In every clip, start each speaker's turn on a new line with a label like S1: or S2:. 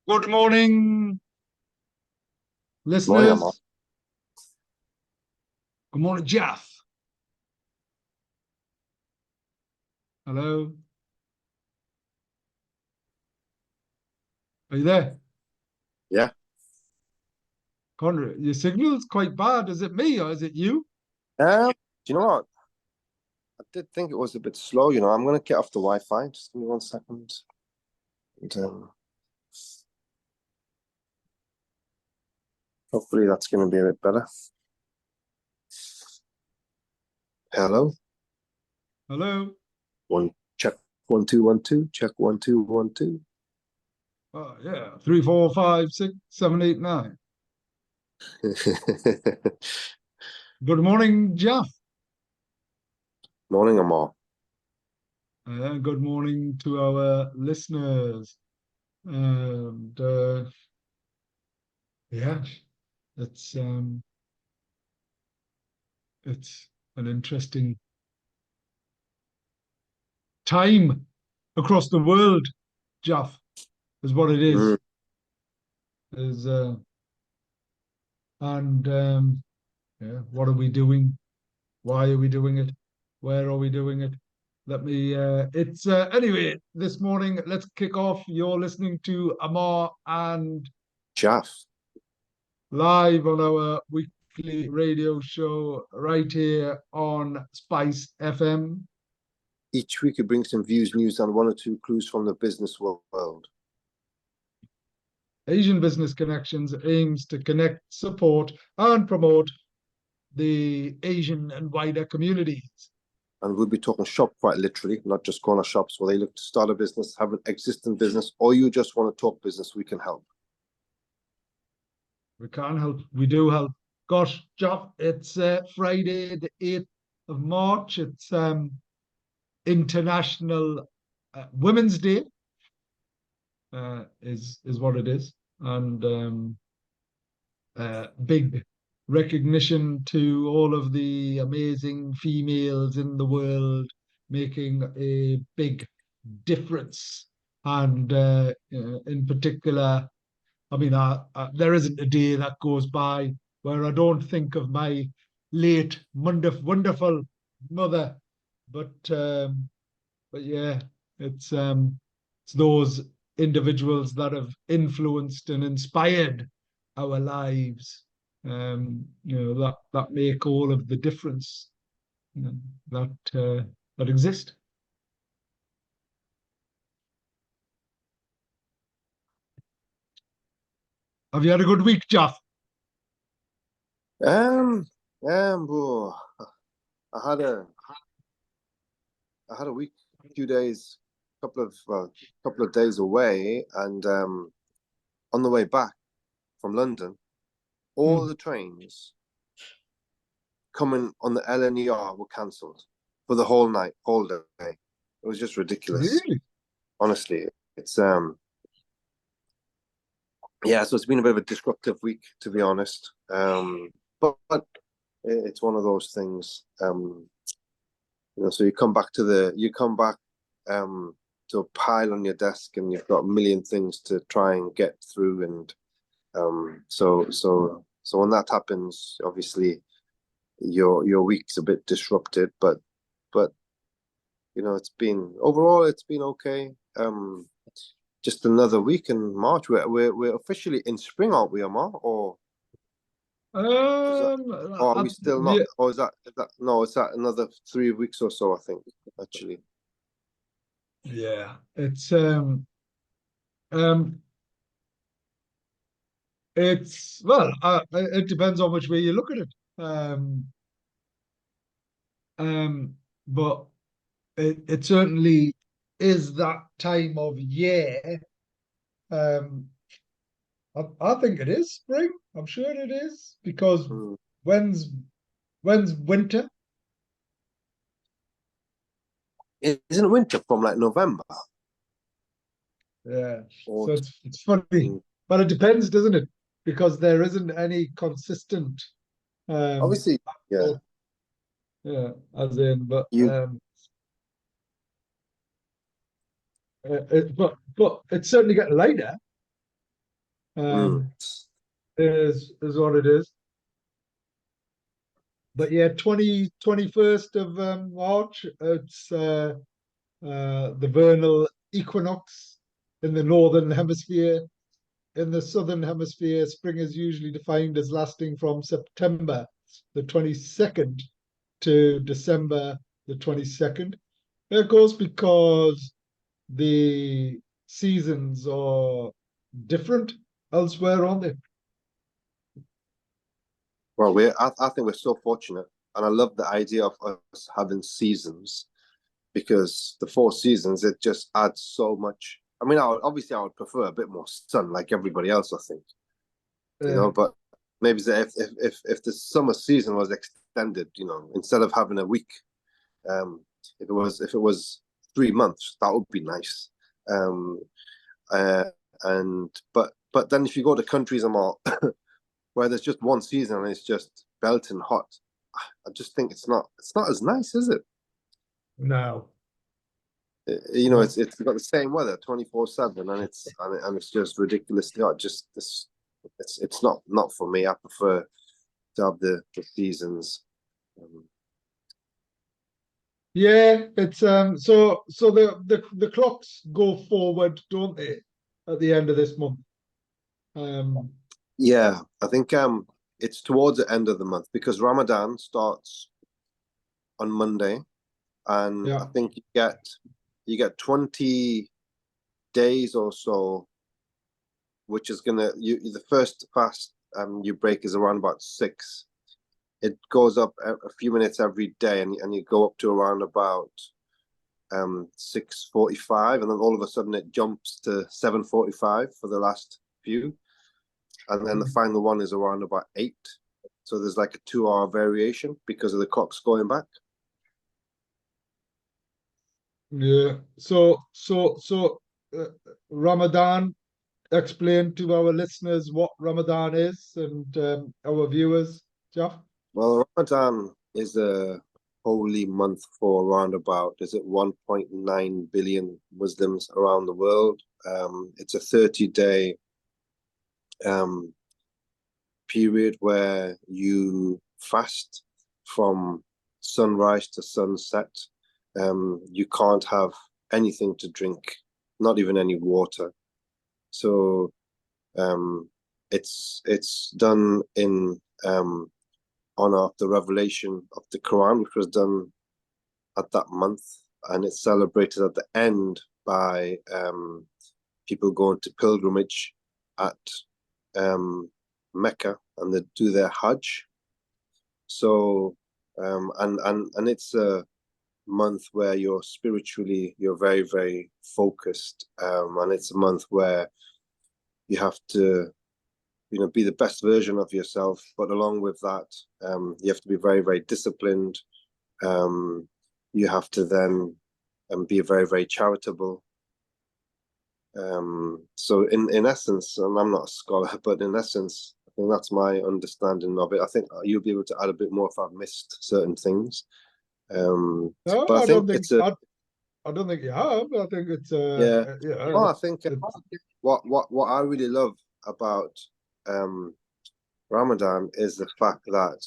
S1: Good morning,
S2: Morning,
S1: listeners.
S2: Ammar.
S1: Good morning, Jalf. Hello. Are you there?
S2: Yeah.
S1: Conrad, your signal's quite bad. Is it me or is it you?
S2: Do you know what? I did think it was a bit slow. I'm going to get off the Wi-Fi. Just give me 1 second. And, hopefully that's going to be a bit better. Hello.
S1: Hello.
S2: Check 1 2 1 2. Check 1 2 1 2.
S1: Oh, yeah. 3, 4, 5, 6, 7, 8, 9. Good morning, Jalf.
S2: Morning, Ammar.
S1: Good morning to our listeners. And yeah, it's an interesting time across the world, Jalf, is what it is.
S2: Mm.
S1: Is and yeah, what are we doing? Why are we doing it? Where are we doing it? Let me it's anyway, this morning let's kick off. You're listening to Ammar and
S2: Jalf.
S1: live on our weekly radio show right here on Spice FM.
S2: Each week it brings some views, news, and 1 or 2 clues from the business world.
S1: Asian Business Connections aims to connect, support, and promote the Asian and wider communities.
S2: And we'll be talking shop quite literally, not just corner shops where they look to start a business, have an existing business, or you just want to talk business. We can help.
S1: We can help. We do help. Gosh, Jeff, it's Friday, the 8th of March. It's International Women's Day, is what it is. And big recognition to all of the amazing females in the world making a big difference. And in particular, I mean, there isn't a day that goes by where I don't think of my late, wonderful mother. But yeah, it's those individuals that have influenced and inspired our lives. That make all of the difference, that exist. Have you had a good week, Jeff?
S2: Bro, I had a week, a few days, couple of days away, and on the way back from London, all the trains coming on the LNER were cancelled for the whole day. It was just ridiculous.
S1: Really?
S2: Honestly, it's yeah, so it's been a bit of a disruptive week, to be honest. But it's one of those things. So you come back to a pile on your desk, and you've got a million things to try and get through, and so when that happens, obviously your week's a bit disrupted, but it's been okay. Just another week in March. We're officially in spring, aren't we, Ammar? Or are we still not?
S1: Yeah,
S2: Or is that no? It's that another 3 weeks or so, I think, actually.
S1: yeah. Um, it's well, it depends on which way you look at it. But it certainly is that time of year. Um, I think it is spring. I'm sure it is because
S2: Mm.
S1: when's when's winter?
S2: Isn't winter from like November?
S1: Yeah.
S2: Or
S1: So it's funny,
S2: mm,
S1: but it depends, doesn't it? Because there isn't any consistent. Um,
S2: obviously, yeah.
S1: Yeah, as in, but
S2: You,
S1: but it's certainly getting later.
S2: mm,
S1: Um, is what it is. But yeah, 21st of March, it's the vernal equinox in the northern hemisphere. In the southern hemisphere, spring is usually defined as lasting from September the 22nd to December the 22nd. Of course, because the seasons are different elsewhere, aren't they?
S2: well, I think we're so fortunate, and I love the idea of us having seasons because the four seasons it just adds so much. I mean, obviously I would prefer a bit more sun, like everybody else, I think,
S1: Uh,
S2: but maybe if the summer season was extended, instead of having a week, um, if it was 3 months, that would be nice. Um, uh, and but then if you go to countries and all where there's just one season and it's just belting hot, I just think it's not as nice, is it?
S1: no,
S2: It's
S1: no.
S2: got the same weather 24/7, and it's just ridiculously hot. Just this, it's not for me. I prefer to have the seasons. Um,
S1: Yeah, it's so the clocks go forward, don't they, at the end of this month? Um
S2: yeah, I think it's towards the end of the month because Ramadan starts on Monday, and I
S1: yeah.
S2: think you get 20 days or so, which is gonna the first fast you break is around about 6. It goes up a few minutes every day, and you go up to around about 6:45, and then all of a sudden it jumps to 7:45 for the last few, and then the
S1: Mm.
S2: final one is around about 8. So there's like a 2-hour variation because of the clocks going back.
S1: Yeah. So Ramadan, explain to our listeners what Ramadan is and our viewers, Jeff.
S2: Well, Ramadan is a holy month for around about, is it 1.9 billion Muslims around the world? It's a 30-day um, period where you fast from sunrise to sunset. You can't have anything to drink, not even any water. So um, it's done in honor of the revelation of the Quran, which was done at that month, and it's celebrated at the end by people going to pilgrimage at um, Mecca, and they do their Hajj. So, and it's a month where you're very, very focused, and it's a month where you have to, be the best version of yourself. But along with that, you have to be very, very disciplined. Um, you have to then be very, very charitable. So in essence, and I'm not a scholar, but in essence, I think that's my understanding of it. I think you'll be able to add a bit more if I've missed certain things. Um,
S1: No,
S2: but I
S1: I
S2: think
S1: don't think
S2: it's a
S1: I don't think you have. I think it's
S2: yeah.
S1: yeah,
S2: Well, I think
S1: it's
S2: what I really love about um, Ramadan is the fact that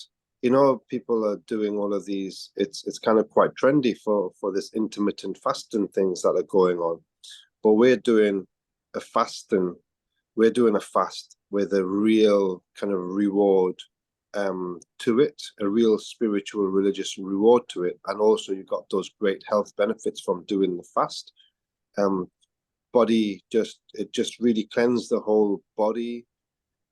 S2: people are doing all of these. It's kind of quite trendy for this intermittent fasting things that are going on, but a fasting we're doing a fast with a real kind of reward to it, a real spiritual, religious reward to it, and also you've got those great health benefits from doing the fast. Um, it just really cleansed the whole body.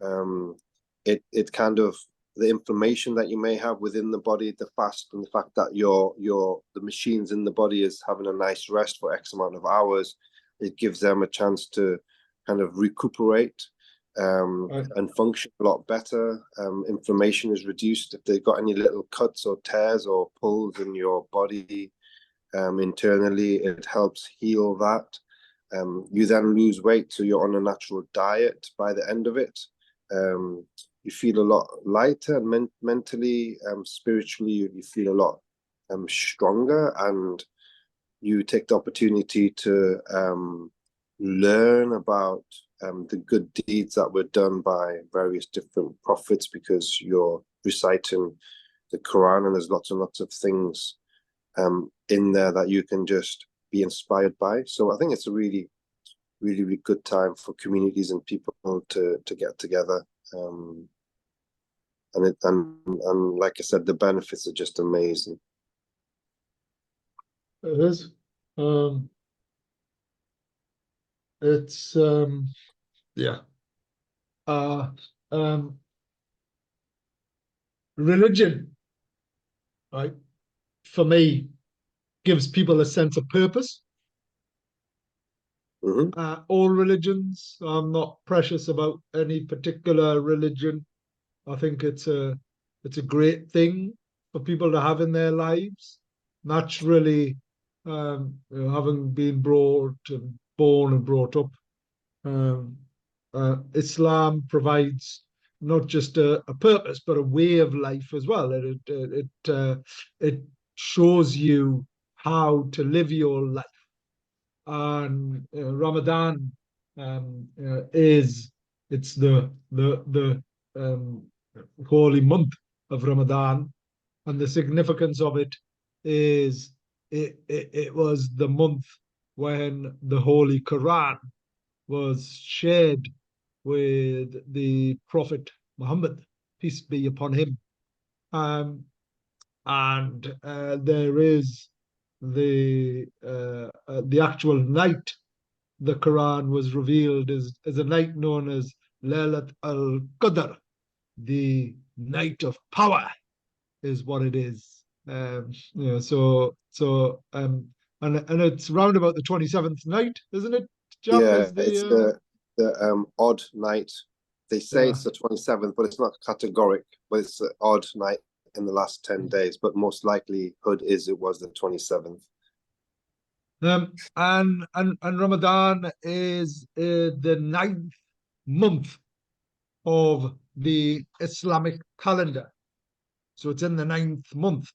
S2: Um, it kind of the inflammation that you may have within the body, the fast, and the fact that the machines in the body is having a nice rest for X amount of hours, it gives them a chance to kind of recuperate
S1: uh,
S2: and function a lot better. Inflammation is reduced if they've got any little cuts or tears or pulls in your body internally. It helps heal that. You then lose weight, so you're on a natural diet by the end of it. You feel a lot lighter and mentally, spiritually, you feel a lot stronger, and you take the opportunity to learn about the good deeds that were done by various different prophets, because you're reciting the Quran, and there's lots and lots of things in there that you can just be inspired by. So I think it's a really, really, really good time for communities and people to get together. And like I said, the benefits are just amazing.
S1: It is. It's yeah. Uh, um, Religion, right? For me, gives people a sense of purpose.
S2: Hmm.
S1: All religions. I'm not precious about any particular religion. I think it's a great thing for people to have in their lives. Naturally, having been born and brought up, um, Islam provides not just a purpose but a way of life as well. It shows you how to live your life, and Ramadan is it's the holy month of Ramadan, and the significance of it is it was the month when the Holy Quran was shared with the Prophet Muhammad, peace be upon him. Um, and there is the actual night the Quran was revealed as a night known as Laylat al Qadr, the night of power, is what it is. And it's round about the 27th night, isn't it, Jeff?
S2: Yeah,
S1: Is
S2: it's
S1: the
S2: the odd night. They say
S1: yeah.
S2: it's the 27th, but it's not categoric. But it's the odd night in the last 10 days. But most likelihood is it was the 27th.
S1: And Ramadan is the ninth month of the Islamic calendar. So it's in the ninth month.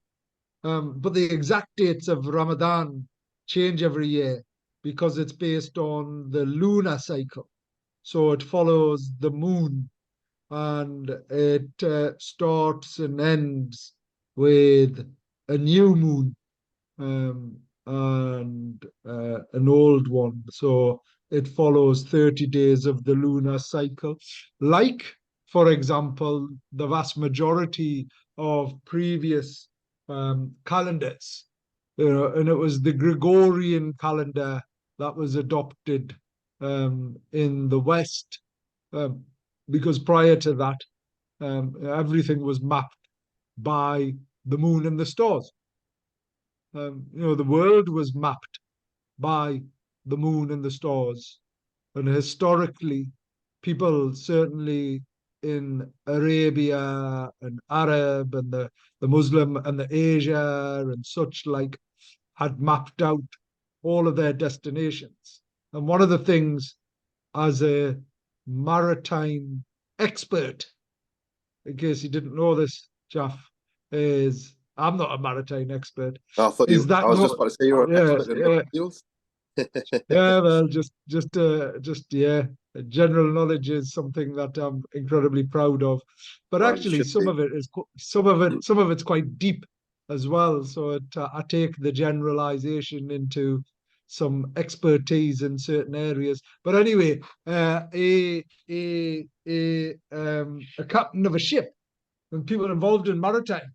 S1: But the exact dates of Ramadan change every year because it's based on the lunar cycle. So it follows the moon, and it starts and ends with a new moon, and an old one. So it follows 30 days of the lunar cycle. Like, for example, the vast majority of previous calendars, and it was the Gregorian calendar that was adopted in the West, um, because prior to that, everything was mapped by the moon and the stars. The world was mapped by the moon and the stars. And historically, people certainly in Arabia and Arab and the Muslim and the Asia and such like had mapped out all of their destinations. And one of the things, as a maritime expert, in case you didn't know this, Jeff, is I'm not a maritime expert,
S2: I thought
S1: is
S2: you. I
S1: that
S2: was just
S1: no,
S2: about to say you're an
S1: yeah,
S2: expert in other
S1: yeah,
S2: fields.
S1: yeah, well, just yeah, general knowledge is something that I'm incredibly proud of. But
S2: Well, you
S1: actually,
S2: should
S1: some
S2: be.
S1: of it is some of it's quite deep as well. So I take the generalization into some expertise in certain areas. But anyway, a captain of a ship and people involved in maritime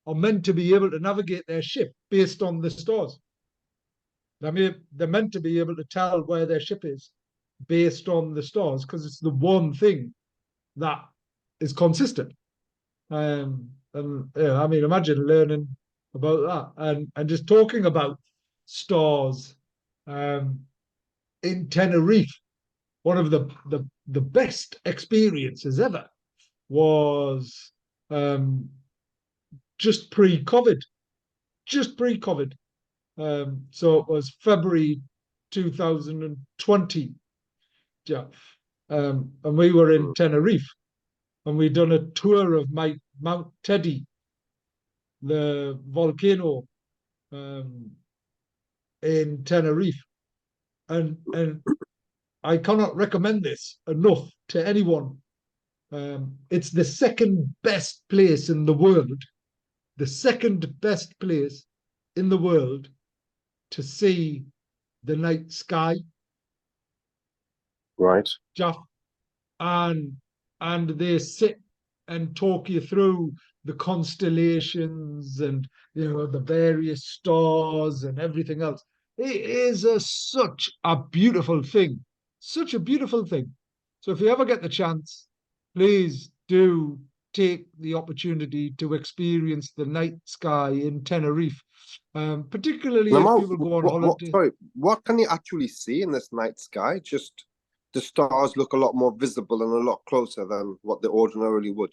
S1: are meant to be able to navigate their ship based on the stars. They're meant to be able to tell where their ship is based on the stars because it's the one thing that is consistent. And yeah, I mean, imagine learning about that and just talking about stars um, in Tenerife. One of the best experiences ever was just pre-COVID, just pre-COVID. So it was February 2020, Jeff. And we were in
S2: Mm.
S1: Tenerife, and we'd done a tour of Mount Teddy, the volcano um, in Tenerife, and I cannot recommend this enough to anyone. It's the second best place in the world, the second best place in the world to see the night sky,
S2: Right.
S1: Jeff, and they sit and talk you through the constellations and the various stars and everything else. It is such a beautiful thing, such a beautiful thing. So if you ever get the chance, please do take the opportunity to experience the night sky in Tenerife, particularly if
S2: Lamar,
S1: people go on
S2: what,
S1: holiday.
S2: sorry, what can you actually see in this night sky? Just the stars look a lot more visible and a lot closer than what they ordinarily would.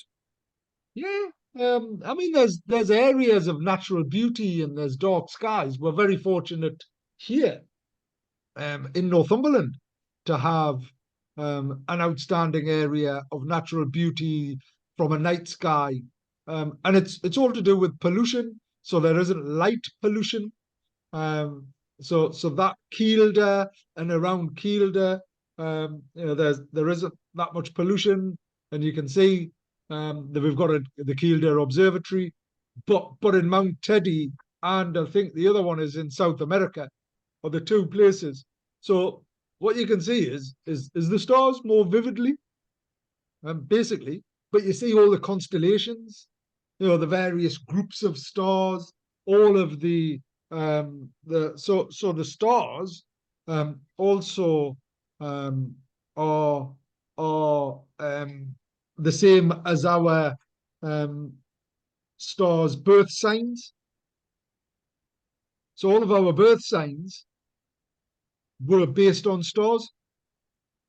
S1: Yeah, I mean, there's areas of natural beauty and there's dark skies. We're very fortunate here in Northumberland to have an outstanding area of natural beauty from a night sky, and it's all to do with pollution. So there isn't light pollution. Um, so that Kielder and around Kielder, there isn't that much pollution, and you can see that we've got the Kielder Observatory, but in Mount Teddy, and I think the other one is in South America, are the two places. So what you can see is the stars more vividly, basically, but you see all the constellations, the various groups of stars, all of so the stars also um, are the same as our um, stars' birth signs. So all of our birth signs were based on stars.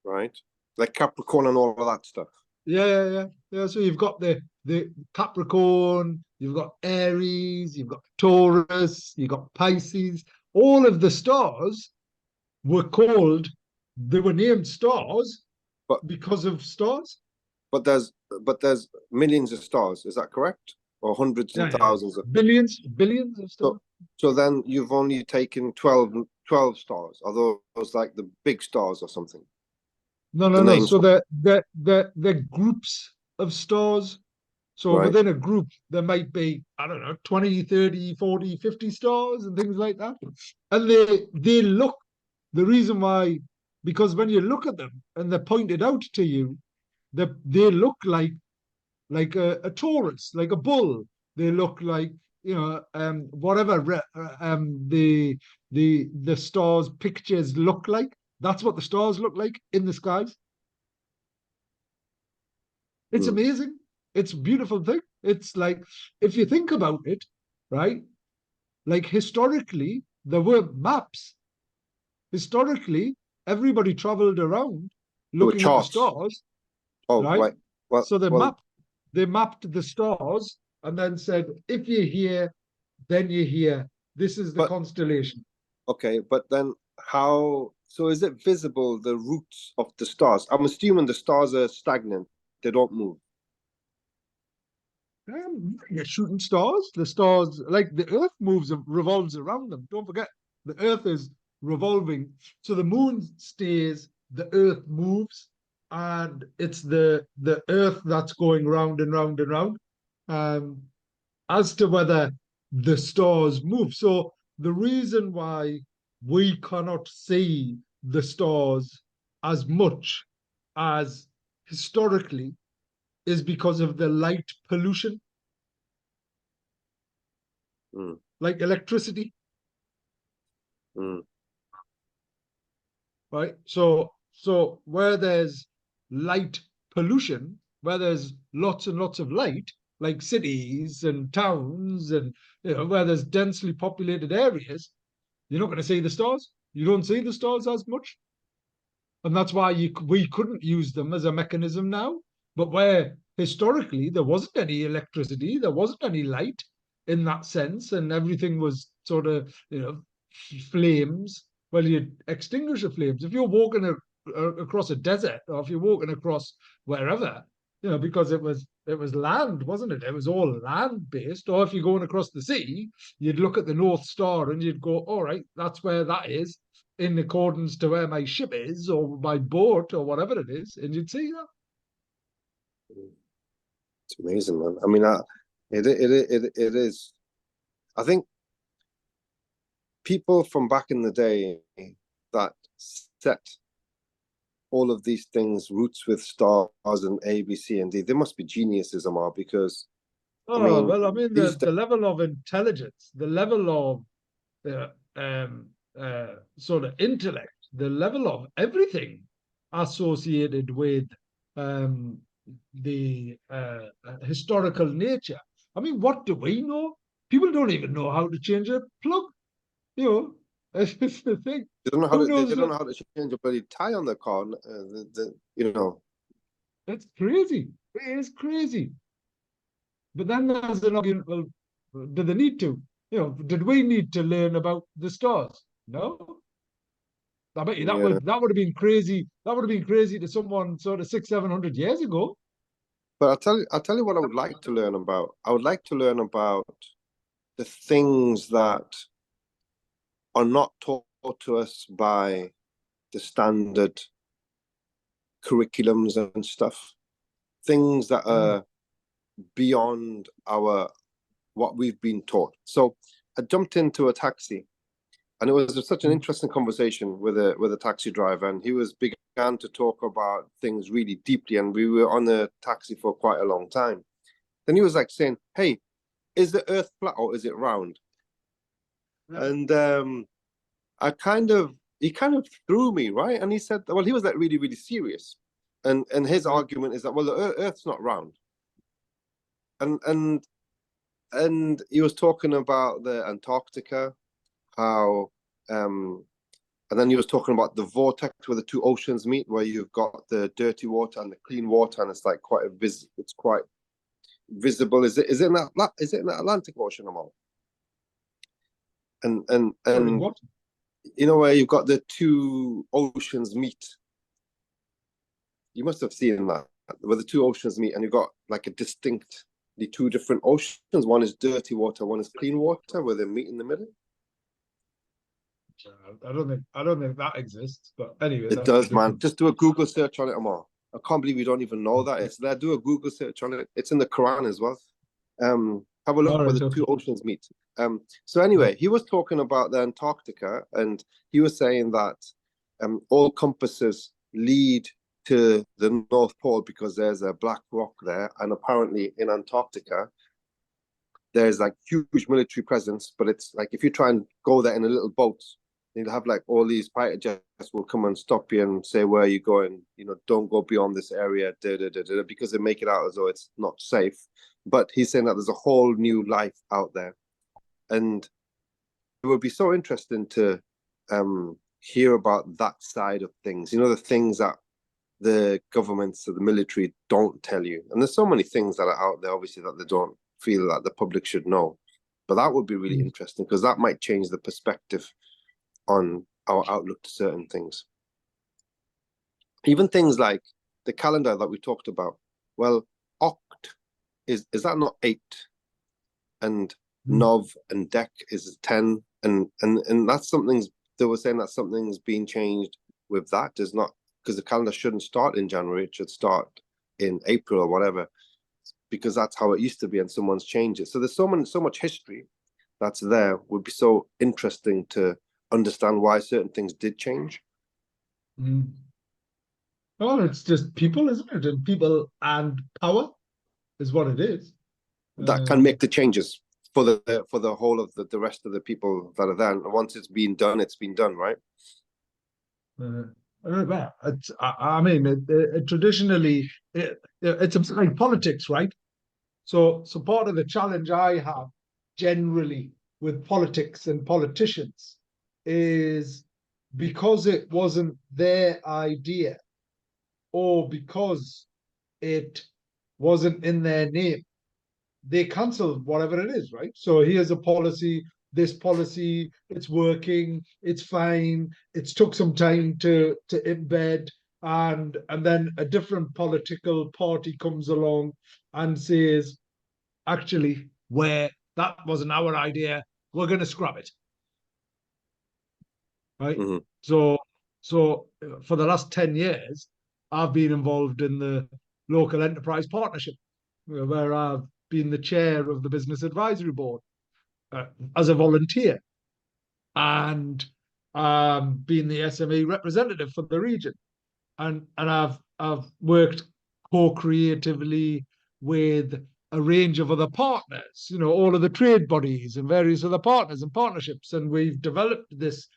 S2: Right. Like Capricorn and all of that stuff.
S1: Yeah. So you've got the Capricorn, you've got Aries, you've got Taurus, you've got Pisces. All of the stars were called, they were named stars
S2: But
S1: because of stars.
S2: but there's but there's millions of stars, is that correct? Or hundreds and
S1: Yeah.
S2: thousands of
S1: Billions of stars.
S2: so so then you've only taken 12 stars. Are those like the big stars or something?
S1: No,
S2: The
S1: no, no.
S2: names,
S1: So the groups of stars. So
S2: right?
S1: within a group, there might be, I don't know, 20, 30, 40, 50 stars and things like that. And they look, the reason why, because when you look at them and they're pointed out to you, they look like a Taurus, like a bull. They look like, whatever the stars pictures look like. That's what the stars look like in the skies. It's
S2: Hmm.
S1: amazing. It's a beautiful thing. It's like, if you think about it, right? Like historically, there were maps. Historically, everybody traveled around
S2: There were
S1: looking at the
S2: charts.
S1: stars,
S2: Oh,
S1: right?
S2: right. Well,
S1: So
S2: well,
S1: they mapped the stars and then said, if you're here, then you're here. This is the
S2: but
S1: constellation.
S2: okay, but then how? So is it visible the roots of the stars? I'm assuming the stars are stagnant; they don't move.
S1: You're shooting stars. The stars, like the Earth moves, revolves around them. Don't forget, the Earth is revolving. So the moon stays, the Earth moves, and it's the Earth that's going round and round and round. Um, as to whether the stars move. So the reason why we cannot see the stars as much as historically is because of the light pollution,
S2: Mm,
S1: like electricity,
S2: mm,
S1: right? So where there's light pollution, where there's lots and lots of light, like cities and towns, and where there's densely populated areas, you're not going to see the stars. You don't see the stars as much, and that's why we couldn't use them as a mechanism now. But where historically there wasn't any electricity, there wasn't any light in that sense, and everything was sort of flames. Well, you'd extinguish the flames if you're walking across a desert, or if you're walking across wherever. because it was land, wasn't it? It was all land based. Or if you're going across the sea, you'd look at the North Star and you'd go, all right, that's where that is, in accordance to where my ship is or my boat or whatever it is, and you'd see that.
S2: It's amazing, man. I mean, it is. I think people from back in the day that set all of these things, roots with stars and A, B, C, and D, they must be geniuses, Ammar, because I
S1: Oh,
S2: mean,
S1: well, I mean,
S2: these days,
S1: the level of intelligence, the level of sort of intellect, the level of everything associated with um, the historical nature. I mean, what do we know? People don't even know how to change a plug. You know, it's the thing.
S2: they don't know how
S1: Who
S2: to they
S1: knows?
S2: don't know how to change a bloody tie on the car. You know,
S1: It's crazy. It is crazy. But then there's an argument. Well, do they need to? Did we need to learn about the stars? No. I bet you that
S2: yeah.
S1: would that would have been crazy. That would have been crazy to someone sort of 600, 700 years ago.
S2: But I'll tell you what I would like to learn about. I would like to learn about the things that are not taught to us by the standard curriculums and stuff. Things that
S1: Mm,
S2: are beyond our what we've been taught. So I jumped into a taxi, and it was such an
S1: mm,
S2: interesting conversation with a taxi driver, and he was began to talk about things really deeply, and we were on the taxi for quite a long time. Then he was like saying, "Hey, is the Earth flat or is it round?"
S1: yeah,
S2: And I kind of he kind of threw me, right, and he said, well, he was like really really serious, and his
S1: yeah.
S2: argument is that, well, the Earth's not round, and he was talking about the Antarctica, how um and then he was talking about the vortex where the two oceans meet, where you've got the dirty water and the clean water, and it's like it's quite visible. Is it in the Atlantic Ocean, or
S1: Sorry,
S2: and
S1: what?
S2: where you've got the two oceans meet? You must have seen that, where the two oceans meet, and you've got like a distinct the two different oceans. One is dirty water, one is clean water, where they meet in the middle.
S1: I don't think that exists. But anyway,
S2: It
S1: that's a
S2: does, man.
S1: different.
S2: Just do a Google search on it, Amar. I can't believe you don't even know that. It's there. Do a Google search on it. It's in the Quran as well. Have a
S1: All
S2: look where
S1: right,
S2: the two
S1: okay.
S2: oceans meet. So anyway, he was talking about the Antarctica, and he was saying that all compasses lead to the North Pole because there's a black rock there, and apparently in Antarctica there's like huge military presence, but it's like if you try and go there in a little boat, you'll have like all these fighter jets will come and stop you and say, where are you going? Don't go beyond this area, because they make it out as though it's not safe. But he's saying that there's a whole new life out there. And it would be so interesting to hear about that side of things, the things that the governments or the military don't tell you. And there's so many things that are out there, obviously, that they don't feel that the public should know. But that would be really
S1: Mm,
S2: interesting because that might change the perspective on our outlook to certain things. Even things like the calendar that we talked about. Well, oct is that not 8? And
S1: mm,
S2: nov and dec is 10, and that's something's they were saying that something's been changed with that. Is not because the calendar shouldn't start in January, it should start in April or whatever, because that's how it used to be, and someone's changed it. So there's so much history that's there. Would be so interesting to understand why certain things did change.
S1: mm. Oh, it's just people, isn't it? And people and power is what it is.
S2: That can make
S1: Um,
S2: the changes for the whole of the rest of the people that are there. And once it's been done, right?
S1: uh, well, I mean, traditionally, it's like politics, right? So part of the challenge I have generally with politics and politicians is because it wasn't their idea or because it wasn't in their name, they cancel whatever it is, right? So here's a policy, this policy, it's working, it's fine, it's took some time to embed, and then a different political party comes along and says, actually, where that wasn't our idea, we're going to scrap it, right?
S2: Hmm.
S1: So, so for the last 10 years, I've been involved in the local enterprise partnership, where I've been the chair of the business advisory board uh, as a volunteer, and been the SME representative for the region. And I've worked co-creatively with a range of other partners, all of the trade bodies and various other partners and partnerships, and we've developed this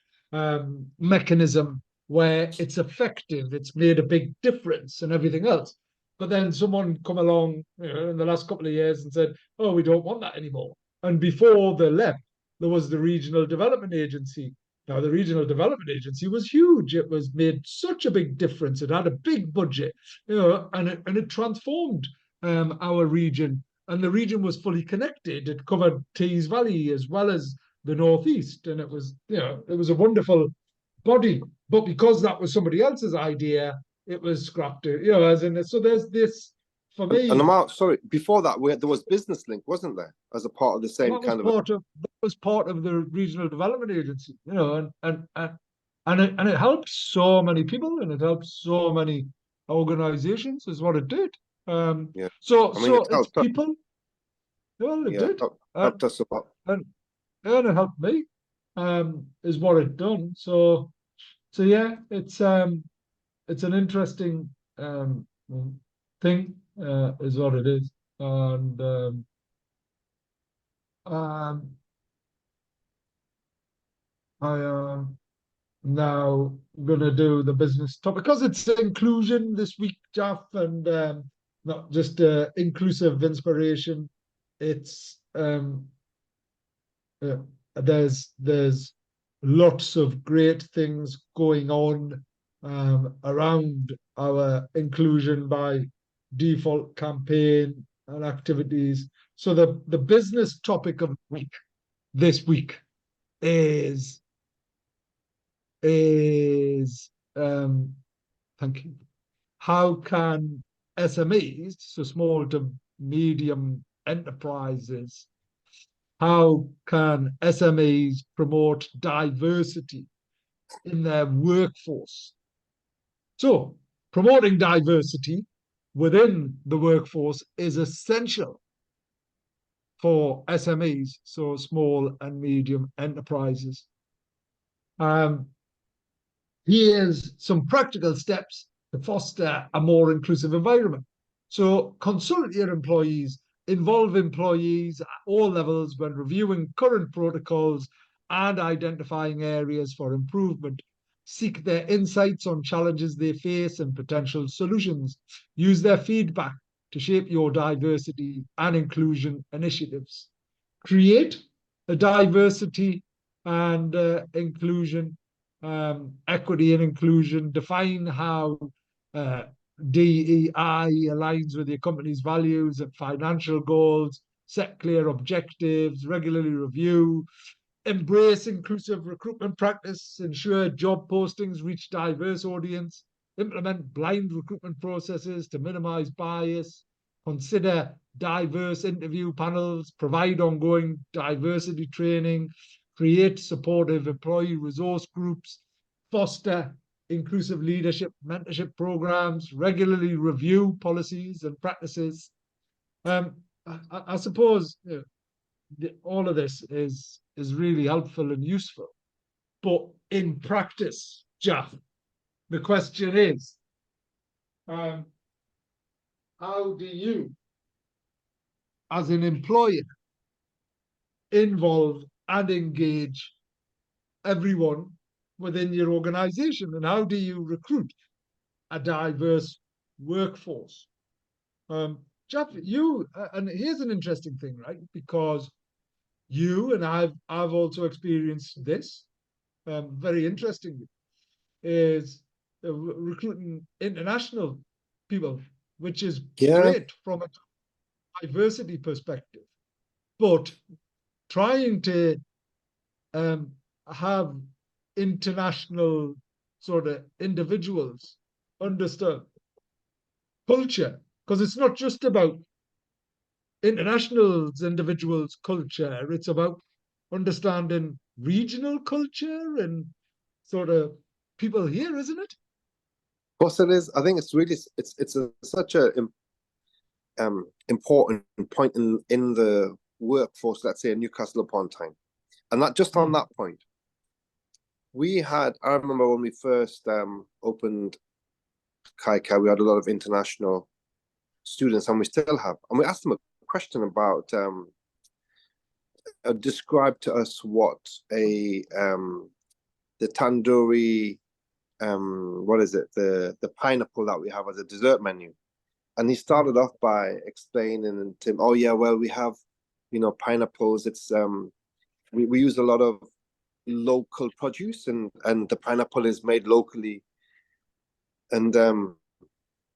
S1: mechanism where it's effective, it's made a big difference, and everything else. But then someone come along, in the last couple of years and said, "Oh, we don't want that anymore." And before they left, there was the regional development agency. Now, the regional development agency was huge. It was made such a big difference. It had a big budget, and it transformed our region. And the region was fully connected. It covered Tees Valley as well as the northeast, and it was a wonderful body. But because that was somebody else's idea, it was scrapped. As in, so there's this for
S2: And
S1: me.
S2: I'm out. Sorry, before that, there was Business Link, wasn't there, as a part of the same
S1: That was
S2: kind of?
S1: part of the regional development agency, and it helped so many people, and it helped so many organizations, is what it did.
S2: Yeah.
S1: So
S2: I mean, it
S1: it's
S2: helped us.
S1: people. Well, it
S2: Yeah,
S1: did,
S2: helped us a lot.
S1: and and it helped me. Is what it done. So yeah, it's an interesting thing, is what it is, and um, I now going to do the business topic because it's inclusion this week, Jeff, and not just inclusive inspiration. It's uh, there's lots of great things going on around our inclusion by default campaign and activities. So the business topic of the week this week is is thank you. How can SMEs, so small to medium enterprises, how can SMEs promote diversity in their workforce? So, promoting diversity within the workforce is essential for SMEs, so small and medium enterprises. Um, Here's some practical steps to foster a more inclusive environment. So consult your employees, involve employees at all levels when reviewing current protocols and identifying areas for improvement. Seek their insights on challenges they face and potential solutions. Use their feedback to shape your diversity and inclusion initiatives. Create a diversity and inclusion, equity and inclusion. Define how uh, DEI aligns with your company's values and financial goals. Set clear objectives. Regularly review. Embrace inclusive recruitment practice. Ensure job postings reach diverse audience. Implement blind recruitment processes to minimize bias. Consider diverse interview panels. Provide ongoing diversity training. Create supportive employee resource groups. Foster inclusive leadership mentorship programs. Regularly review policies and practices. I suppose all of this is really helpful and useful. But in practice, Jeff, the question is, um, how do you, as an employer, involve and engage everyone within your organization? And how do you recruit a diverse workforce? Jeff, and here's an interesting thing, right? Because you and I've also experienced this, very interestingly, is recruiting international people, which is
S2: Yeah,
S1: great from a diversity perspective. But trying to have international sort of individuals understand culture, because it's not just about internationals, individuals' culture. It's about understanding regional culture and sort of people here, isn't it?
S2: Of course, it is. I think it's really such a important point in the workforce. Let's say in Newcastle upon Tyne, and not just on
S1: Mm,
S2: that point. We had. I remember when we first opened Kai Kai, we had a lot of international students, and we still have. And we asked them a question about describe to us what a the tandoori what is it, the pineapple that we have as a dessert menu. And he
S1: mm,
S2: started off by explaining to him, oh yeah, well we have, pineapples. It's we use a lot of local produce, and the pineapple is made locally. And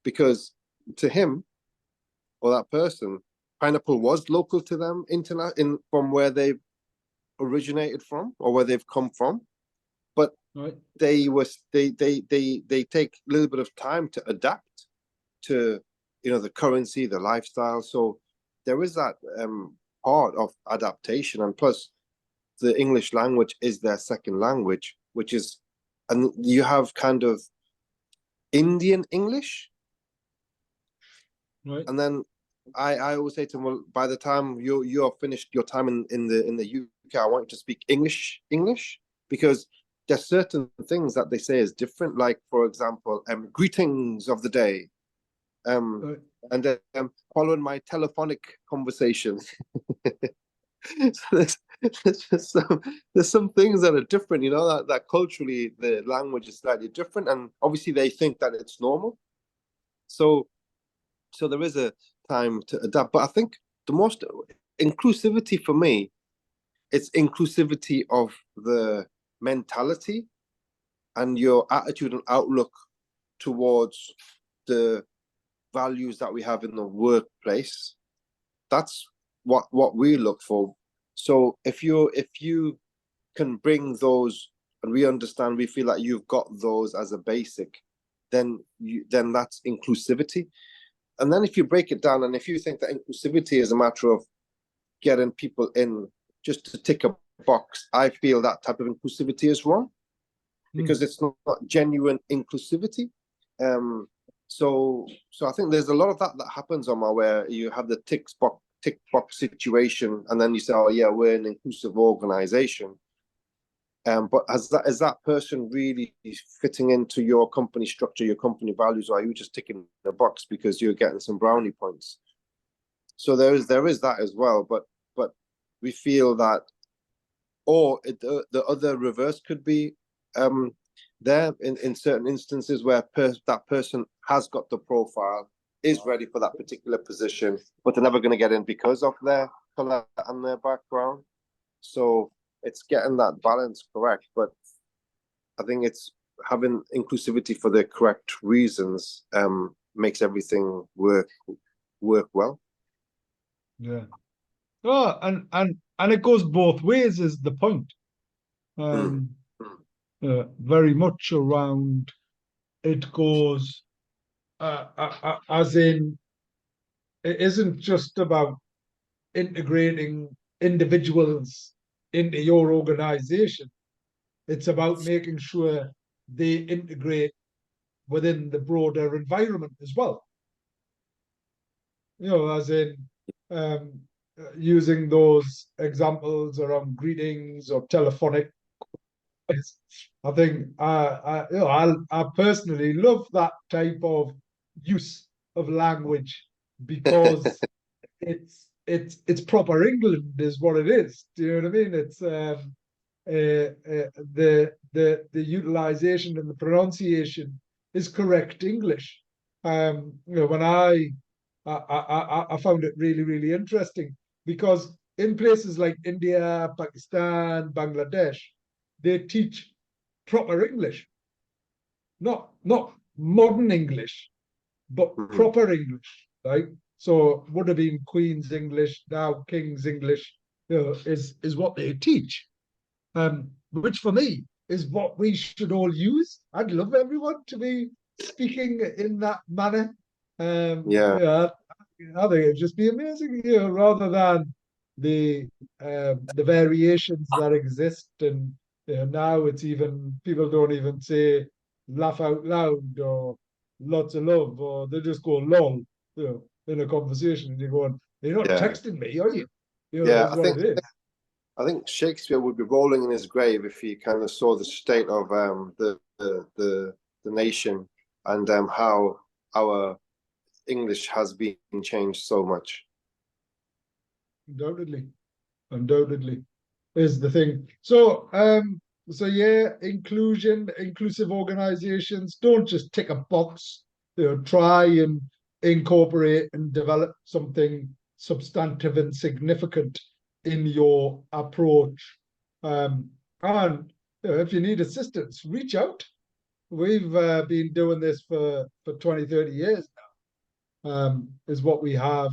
S2: because to him or that person, pineapple was local to them from where they originated from or where they've come from. But
S1: right.
S2: they take a little bit of time to adapt to the currency, the lifestyle. So there is that part of adaptation, and plus the English language is their second language, which is, and you have kind of Indian English,
S1: Right.
S2: and then I always say to them, well, by the time you're finished your time in the UK, I want you to speak English, because there's certain things that they say is different. Like for example, greetings of the day, um,
S1: Right.
S2: and then following my telephonic conversation. So there's some things that are different, that culturally the language is slightly different, and obviously they think that it's normal. So there is a time to adapt. But I think the most inclusivity for me, it's inclusivity of the mentality and your attitude and outlook towards the values that we have in the workplace. That's what we look for. So if you can bring those, and we understand, we feel like you've got those as a basic, then that's inclusivity. And then if you break it down, and if you think that inclusivity is a matter of getting people in just to tick a box, I feel that type of inclusivity is wrong,
S1: Mm,
S2: because it's not genuine inclusivity. Um, so I think there's a lot of that happens on my, where you have the tick box situation, and then you say, oh yeah, we're an inclusive organization. But is that person really fitting into your company structure, your company values, or are you just ticking the box because you're getting some brownie points? So there is that as well. But we feel that, or the other reverse could be there in certain instances where that person has got the profile, is ready for that particular position, but they're never going to get in because of their color and their background. So it's getting that balance correct. But I think it's having inclusivity for the correct reasons makes everything work well.
S1: yeah. Oh, and it goes both ways, is the point.
S2: Mm.
S1: Um, very much around. It goes as in, it isn't just about integrating individuals into your organization. It's about making sure they integrate within the broader environment as well. As in, um, using those examples around greetings or telephonic. I think I personally love that type of use of language, because it's proper England is what it is. Do you know what I mean? It's the utilization and the pronunciation is correct English. When I found it really, really interesting, because in places like India, Pakistan, Bangladesh, they teach proper English, not modern English, but
S2: Mhm.
S1: proper English, right? So would have been Queen's English, now King's English, is what they teach. Which for me is what we should all use. I'd love everyone to be speaking in that manner.
S2: Yeah,
S1: Yeah, I think it'd just be amazing, rather than the variations that exist. And now it's even people don't even say laugh out loud or lots of love, or they just go lol, in a conversation, and you're going, you're not
S2: yeah,
S1: texting me, are you?
S2: yeah.
S1: Is what it is.
S2: I think Shakespeare would be rolling in his grave if he kind of saw the state of the nation, and how our English has been changed so much.
S1: Undoubtedly. Undoubtedly is the thing. So yeah, inclusive organizations don't just tick a box. Try and incorporate and develop something substantive and significant in your approach. Um, and if you need assistance, reach out. We've been doing this for 20, 30 years, is what we have.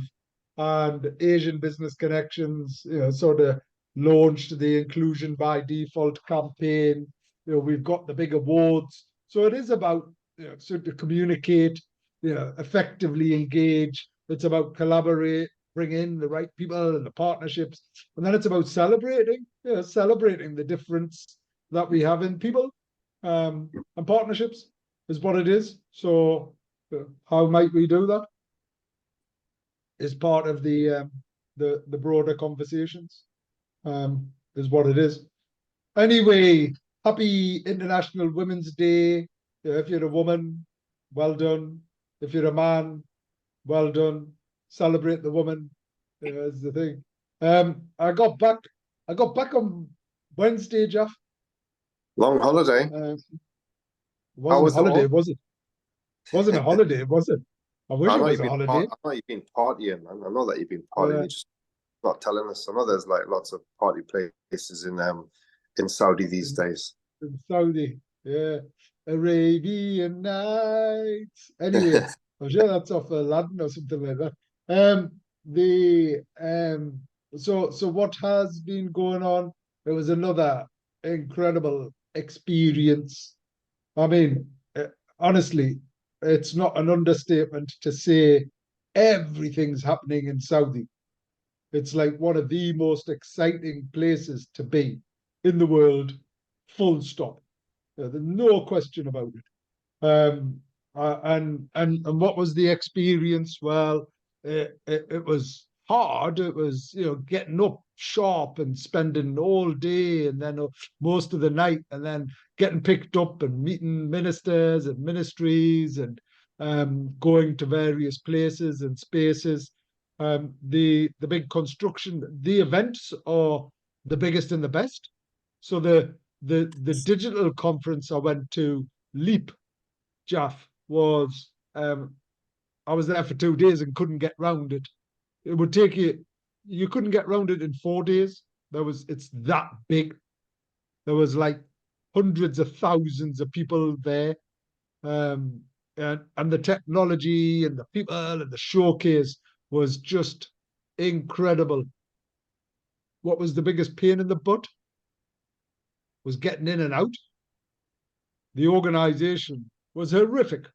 S1: And Asian Business Connections, sort of launched the Inclusion by Default campaign. We've got the big awards. So it is about sort of communicate, effectively engage. It's about collaborate, bring in the right people and the partnerships. And then it's about celebrating the difference that we have in people, and partnerships is what it is. So how might we do that? Is part of the broader conversations. Is what it is. Anyway, happy International Women's Day. If you're a woman, well done. If you're a man, well done. Celebrate the woman. Is the thing. I got back. I got back on Wednesday, Jeff.
S2: Long holiday. How
S1: Wasn't a
S2: was it
S1: holiday,
S2: all?
S1: was it? Wasn't a holiday, was it? I wish
S2: I
S1: it
S2: know
S1: was
S2: you've
S1: a
S2: been
S1: holiday.
S2: I know you've been partying, man. I know that you've been partying.
S1: Uh,
S2: You're just not telling us. I know there's like lots of party places in Saudi these days.
S1: in Saudi. Yeah. Arabian Nights. Anyway, I'm sure that's off Aladdin or something like that. The so what has been going on? It was another incredible experience. I mean, honestly, it's not an understatement to say everything's happening in Saudi. It's like one of the most exciting places to be in the world, full stop. There's no question about it. And what was the experience? Well, it was hard. It was getting up sharp and spending all day, and then most of the night, and then getting picked up and meeting ministers and ministries, and going to various places and spaces. The big construction, the events are the biggest and the best. So the digital conference I went to, Leap, Jaff, was I was there for 2 days and couldn't get round it. It would take you couldn't get round it in 4 days. It's that big. There was like hundreds of thousands of people there. Um, and the technology and the people and the showcase was just incredible. What was the biggest pain in the butt was getting in and out. The organization was horrific.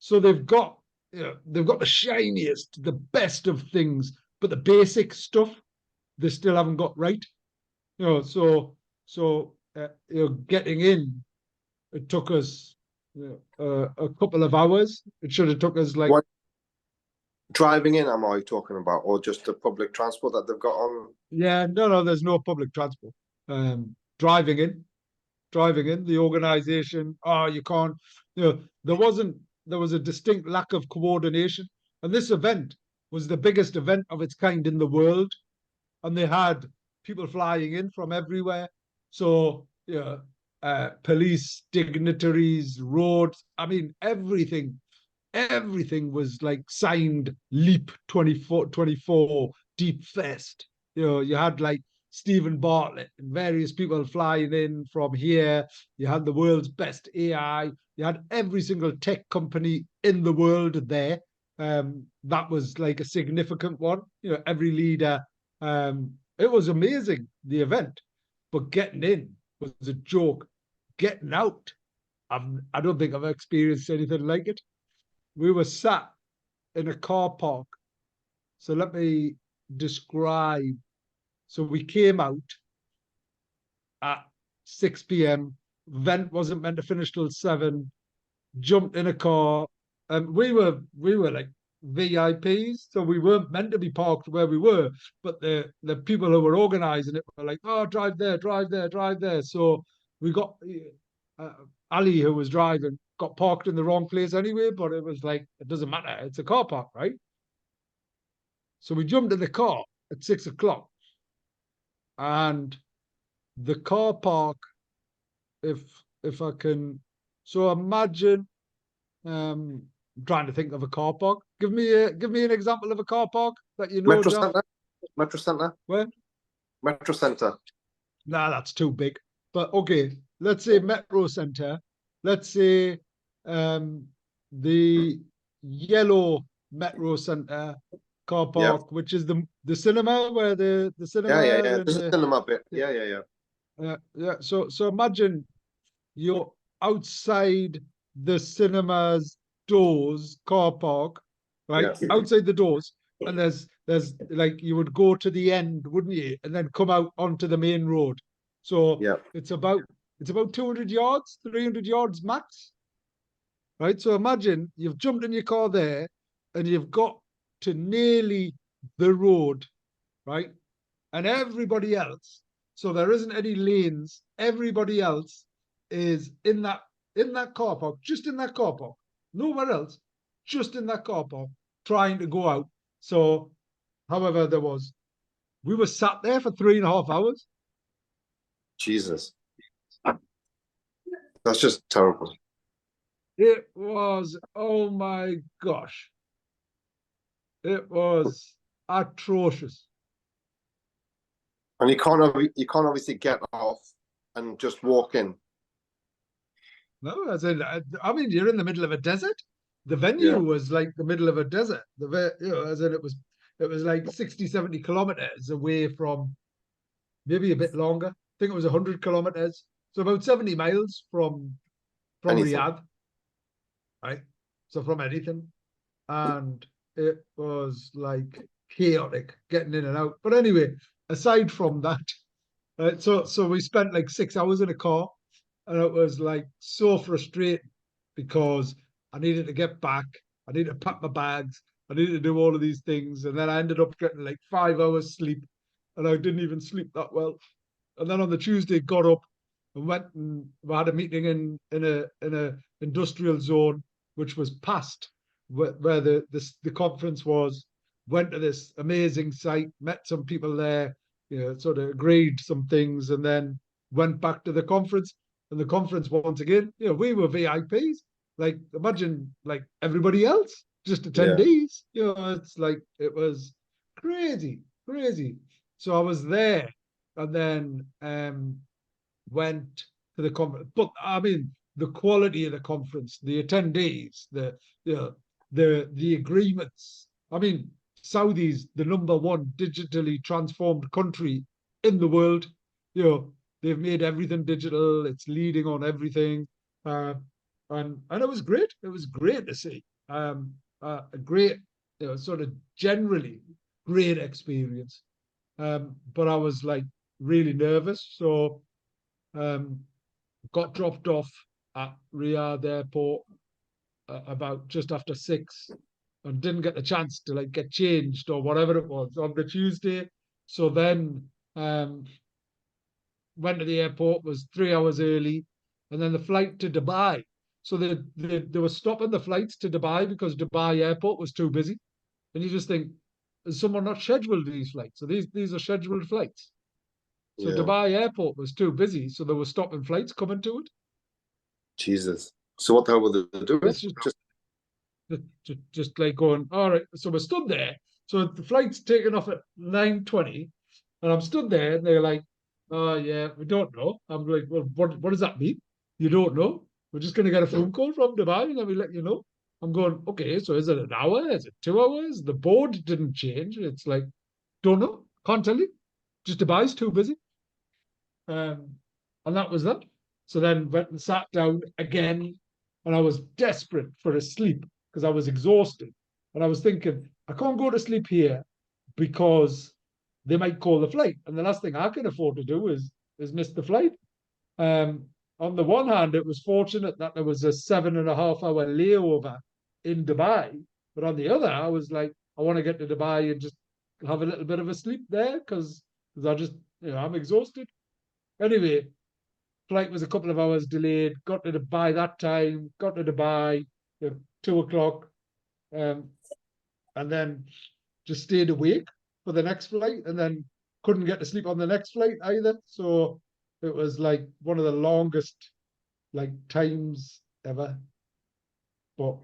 S1: So they've got the shiniest, the best of things, but the basic stuff they still haven't got right. Getting in, it took us a couple of hours. It should have took us like,
S2: What driving in am I talking about, or just the public transport that they've got on?
S1: yeah, no, there's no public transport. Driving in, the organization, you can't, there wasn't, there was a distinct lack of coordination. And this event was the biggest event of its kind in the world. And they had people flying in from everywhere. So, police, dignitaries, roads, I mean, everything was like signed Leap 24 Deep Fest. You had like Stephen Bartlett and various people flying in from here. You had the world's best AI. You had every single tech company in the world there. That was like a significant one. Every leader. It was amazing, the event, but getting in was a joke. Getting out I don't think I've experienced anything like it. We were sat in a car park. So let me describe. So we came out at 6 p.m. Vent wasn't meant to finish till 7. Jumped in a car, and we were like VIPs, so we weren't meant to be parked where we were. But the people who were organising it were like, "Oh, drive there, drive there, drive there." So we got uh, Ali, who was driving, got parked in the wrong place anyway. But it was like it doesn't matter; it's a car park, right? So we jumped in the car at 6 o'clock, and the car park, if if I can, so imagine. I'm trying to think of a car park. Give me an example of a car park that you know,
S2: Metro
S1: Jalf.
S2: Centre, Metro Centre,
S1: Where?
S2: Metro Centre.
S1: Nah, that's too big. But okay, let's say Metro Centre. Let's say um the yellow Metro Centre car
S2: Yeah,
S1: park, which is the cinema where the
S2: yeah,
S1: cinema
S2: yeah.
S1: and
S2: There's a
S1: the
S2: cinema bit.
S1: yeah,
S2: Yeah, yeah, yeah,
S1: yeah. So imagine you're outside the cinema's doors, car park, right?
S2: yeah,
S1: Outside the doors, and there's like you would go to the end, wouldn't you? And then come out onto the main road. So
S2: yeah.
S1: it's about 200 yards, 300 yards max, right? So imagine you've jumped in your car there, and you've got to nearly the road, right? And everybody else, so there isn't any lanes. Everybody else is in that car park, just in that car park, nowhere else, just in that car park, trying to go out. So, however, we were sat there for 3.5 hours.
S2: Jesus, that's just terrible.
S1: It was, oh my gosh, it was atrocious.
S2: And you can't obviously get off and just walk in.
S1: No, I mean, you're in the middle of a desert. The venue
S2: Yeah.
S1: was like the middle of a desert. As in it was like 60, 70 kilometers away from, maybe a bit longer. I think it was 100 kilometers. So about 70 miles from
S2: Anything.
S1: Riyadh, right? So from anything. And it was like chaotic getting in and out. But anyway, aside from that, so we spent like 6 hours in a car, and it was like so frustrating because I needed to get back, I needed to pack my bags, I needed to do all of these things, and then I ended up getting like 5 hours sleep, and I didn't even sleep that well. And then on the Tuesday, got up and went and we had a meeting in a industrial zone, which was past where the conference was. Went to this amazing site, met some people there, sort of agreed some things, and then went back to the conference. And the conference once again, we were VIPs. Like imagine like everybody else, just
S2: Yeah.
S1: attendees. It's like it was crazy, crazy. So I was there, and then went to the conference. But I mean, the quality of the conference, the attendees, the agreements. I mean, Saudi's the number one digitally transformed country in the world. They've made everything digital. It's leading on everything, uh, and it was great. It was great to see. A great, sort of generally great experience. But I was like really nervous, so um, got dropped off at Riyadh Airport about just after 6, and didn't get the chance to like get changed or whatever it was on the Tuesday. So then went to the airport, was 3 hours early, and then the flight to Dubai. So they were stopping the flights to Dubai because Dubai airport was too busy. And you just think, has someone not scheduled these flights? So these are scheduled flights. So
S2: Yeah.
S1: Dubai airport was too busy, so they were stopping flights coming to it.
S2: Jesus. So what the hell were they doing?
S1: It's just
S2: Just
S1: just like going, all right. So we're stood there. So the flight's taking off at 9:20, and I'm stood there, and they're like, "Oh yeah, we don't know." I'm like, "Well, what does that mean? You don't know? We're just going to get a phone call from Dubai, and then we let you know." I'm going, okay. So is it an hour? Is it 2 hours? The board didn't change. It's like, don't know, can't tell you. Just Dubai's too busy. Um, and that was that. So then went and sat down again, and I was desperate for a sleep because I was exhausted. And I was thinking, I can't go to sleep here because they might call the flight. And the last thing I can afford to do is miss the flight. Um, on the one hand, it was fortunate that there was a 7.5 hour layover in Dubai. But on the other, I was like, I want to get to Dubai and just have a little bit of a sleep there because I just, I'm exhausted. Anyway, flight was a couple of hours delayed. Got to Dubai that time. Got to Dubai at 2 o'clock, um, and then just stayed awake for the next flight, and then couldn't get to sleep on the next flight either. So it was like one of the longest like times ever. But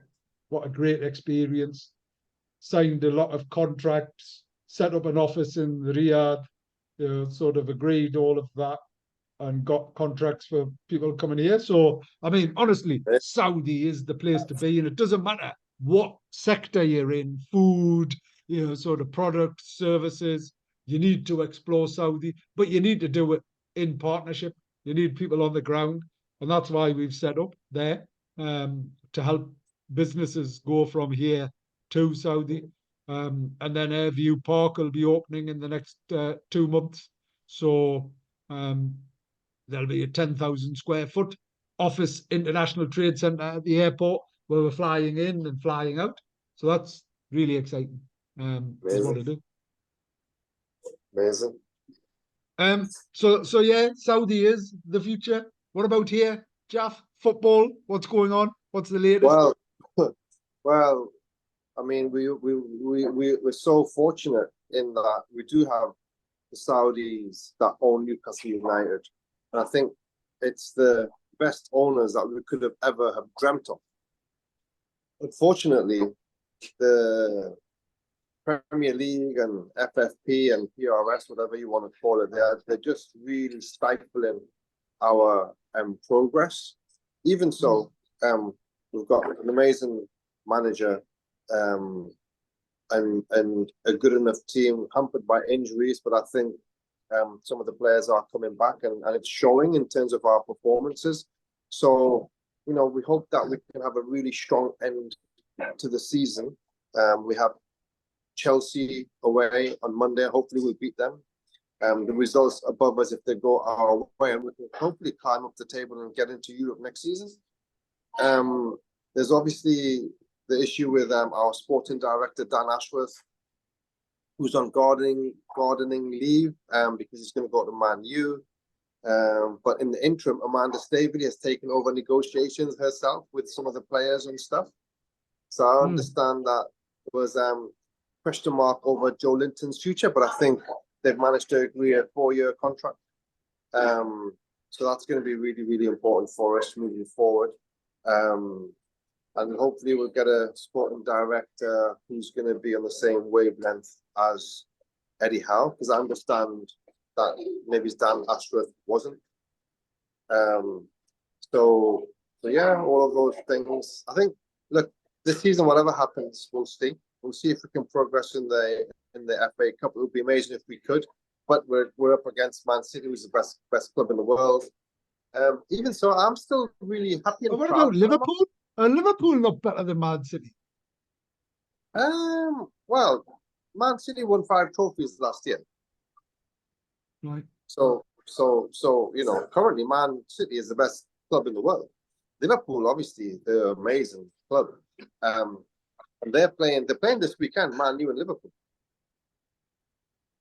S1: what a great experience! Signed a lot of contracts, set up an office in Riyadh. Sort of agreed all of that and got contracts for people coming here. So, I mean, honestly, Saudi is the place to be, and it doesn't matter what sector you're in, food, sort of products, services. You need to explore Saudi, but you need to do it in partnership. You need people on the ground, and that's why we've set up there to help businesses go from here to Saudi. And then Airview Park will be opening in the next 2 months. So there'll be a 10,000 square foot office international trade center at the airport where we're flying in and flying out. So that's really exciting. Is what I do.
S2: Amazing.
S1: So yeah, Saudi is the future. What about here, Jaff? Football? What's going on? What's the latest?
S2: Well, well, I mean, we're so fortunate in that we do have the Saudis that own Newcastle United, and I think it's the best owners that we could have ever have dreamt of. Unfortunately, the Premier League and FFP and PRS, whatever you want to call it, they're just really stifling our progress. Even so, we've got an amazing manager and a good enough team, hampered by injuries, but I think some of the players are coming back and it's showing in terms of our performances. So, we hope that we can have a really strong end to the season. We have Chelsea away on Monday. Hopefully we'll beat them. The results above us, if they go our way, and we can hopefully climb up the table and get into Europe next season. There's obviously the issue with our sporting director, Dan Ashworth, who's on gardening leave because he's going to go to Man U. But in the interim, Amanda Staveley has taken over negotiations herself with some of the players and stuff. So I understand that there was question mark over Joe Linton's future, but I think they've managed to agree a 4-year contract. So that's going to be really, really important for us moving forward. And hopefully we'll get a sporting director who's going to be on the same wavelength as Eddie Howe, because I understand that maybe Dan Ashworth wasn't. So yeah, all of those things. I think, look, this season, whatever happens, we'll see. We'll see if we can progress in the FA Cup. It would be amazing if we could, but we're up against Man City, who's the best club in the world. Even so, I'm still really happy and
S1: What
S2: proud.
S1: about Liverpool? Are Liverpool not better than Man City?
S2: Well, Man City won 5 trophies last year.
S1: Right.
S2: So currently Man City is the best club in the world. Liverpool, obviously, they're an amazing club. And they're playing this weekend, Man U and Liverpool.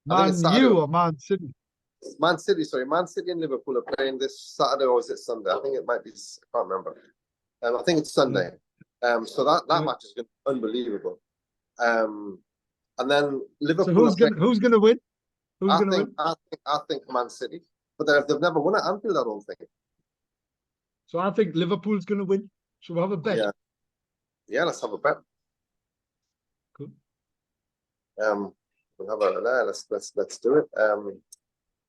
S1: Man U or Man City?
S2: Man City and Liverpool are playing this Saturday, or is it Sunday? I think it might be, I can't remember. I think it's Sunday. So that match is going to be unbelievable. And then Liverpool.
S1: So who's gonna win?
S2: I think Man City, but they've never won at Anfield, I don't think.
S1: So I think Liverpool's gonna win. Shall we have a bet?
S2: Yeah, let's have a bet.
S1: Cool.
S2: We'll have a let's do it.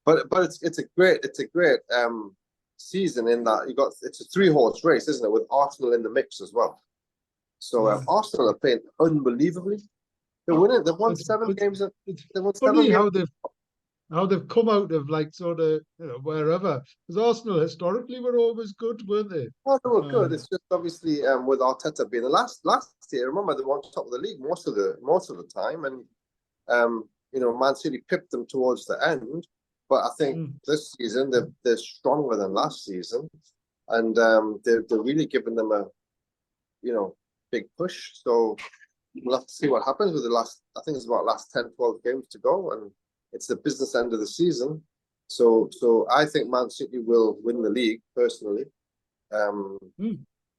S2: But it's a great season in that it's a 3-horse race, isn't it? With Arsenal in the mix as well. So Arsenal are playing unbelievably. They're winning. They've won 7 games.
S1: It's funny how they've how they've come out of like sort of wherever. Because Arsenal historically were always good, weren't they?
S2: Oh, they were good.
S1: Um,
S2: It's just obviously with Arteta being the last year, remember they were on top of the league most of the time, and Man City pipped them towards the end. But I think
S1: mm,
S2: this season they're stronger than last season, and they're really giving them a big push. So we'll have to see what happens with the last. I think it's about last 10, 12 games to go, and it's the business end of the season. So I think Man City will win the league personally. Um,
S1: mm.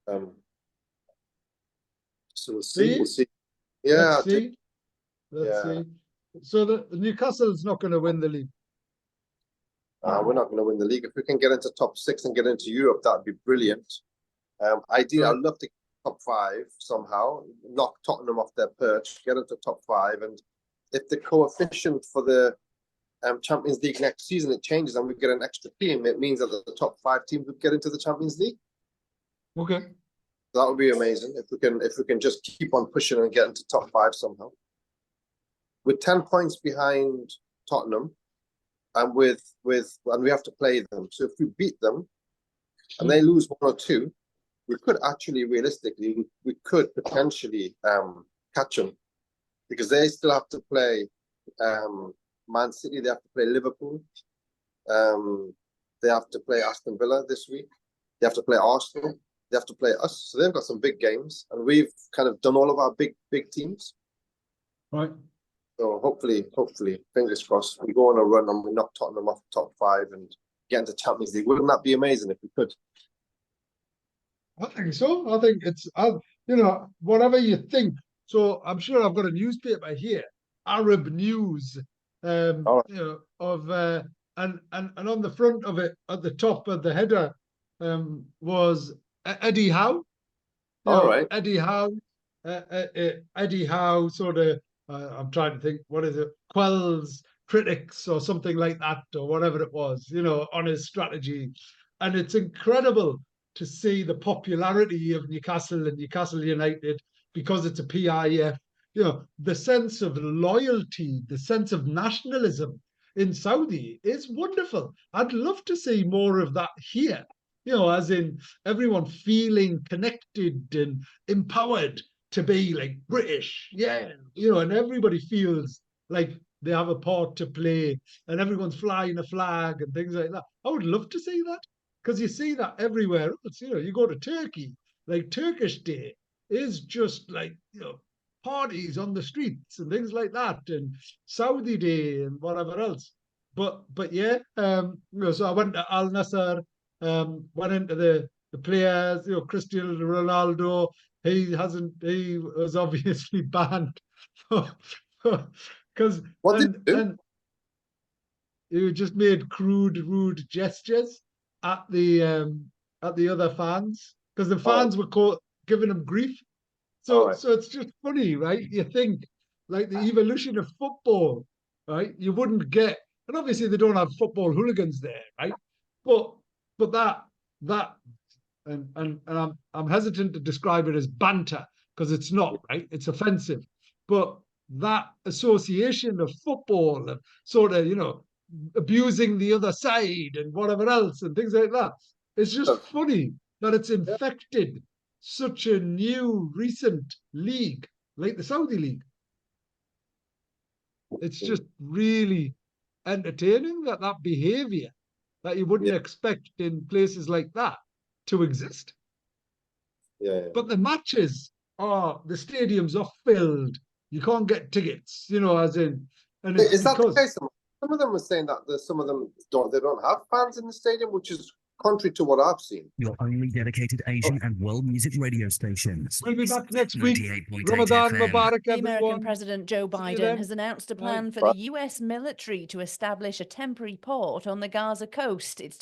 S2: um, so we'll see. We'll
S1: See,
S2: see.
S1: let's
S2: Yeah, I think.
S1: see, let's
S2: Yeah,
S1: see. So the Newcastle's not going to win the league.
S2: we're not going to win the league. If we can get into top 6 and get into Europe, that'd be brilliant. Ideally,
S1: Right.
S2: I'd love to get top 5 somehow, knock Tottenham off their perch, get into top 5, and if the coefficient for the Champions League next season it changes and we get an extra team, it means that the top 5 teams would get into the Champions League.
S1: Okay.
S2: That would be amazing if we can just keep on pushing and get into top 5 somehow. With 10 points behind Tottenham, and we have to play them. So if we beat them and they lose 1 or 2, we could actually realistically we could potentially catch them, because they still have to play Man City, they have to play Liverpool, they have to play Aston Villa this week, they have to play Arsenal, they have to play us. So they've got some big games, and we've kind of done all of our big teams.
S1: Right.
S2: So hopefully, fingers crossed, we go on a run and we knock Tottenham off the top 5 and get into Champions League. Wouldn't that be amazing if we could?
S1: I think so. I think it's, whatever you think. So I'm sure I've got a newspaper here, Arab News,
S2: All right.
S1: of and on the front of it, at the top of the header, was Eddie Howe.
S2: All right.
S1: Eddie Howe, Eddie Howe sort of, I'm trying to think, what is it, quells critics or something like that, or whatever it was, on his strategy. And it's incredible to see the popularity of Newcastle and Newcastle United because it's a PIF. The sense of loyalty, the sense of nationalism in Saudi is wonderful. I'd love to see more of that here. As in everyone feeling connected and empowered to be like British, and everybody feels like they have a part to play, and everyone's flying a flag and things like that. I would love to see that, because you see that everywhere else. You go to Turkey, like Turkish Day is just like parties on the streets and things like that, and Saudi Day and whatever else. But yeah, so I went to Al Nassr, went into the players, Cristiano Ronaldo. He was obviously banned because
S2: What did you do?
S1: and he just made crude, rude gestures at the other fans, because the
S2: All right.
S1: fans were giving him grief.
S2: All
S1: So
S2: right.
S1: so it's just funny, right? You think like the evolution of football, right? You wouldn't get, and obviously they don't have football hooligans there, right? But that and I'm hesitant to describe it as banter, because it's not, right? It's offensive. But that association of football and sort of, abusing the other side and whatever else and things like that. It's just funny that it's
S2: Yeah.
S1: infected such a new recent league like the Saudi League. It's just really entertaining that behavior that you wouldn't
S2: Yeah.
S1: expect in places like that to exist.
S2: Yeah.
S1: But the matches the stadiums are filled. You can't get tickets, as in, and it's
S2: Is that the
S1: because
S2: case? Some of them were saying that some of them don't have fans in the stadium, which is contrary to what I've seen.
S3: Your only dedicated Asian and world music radio stations.
S1: we'll be back next week.
S3: 98.8
S1: Ramadan
S3: FM.
S1: Mubarak,
S4: The American
S1: everyone.
S4: President Joe
S1: See you
S4: Biden
S1: then.
S4: has announced a
S1: Bye.
S4: plan for the US military to establish a temporary port on the Gaza coast. It's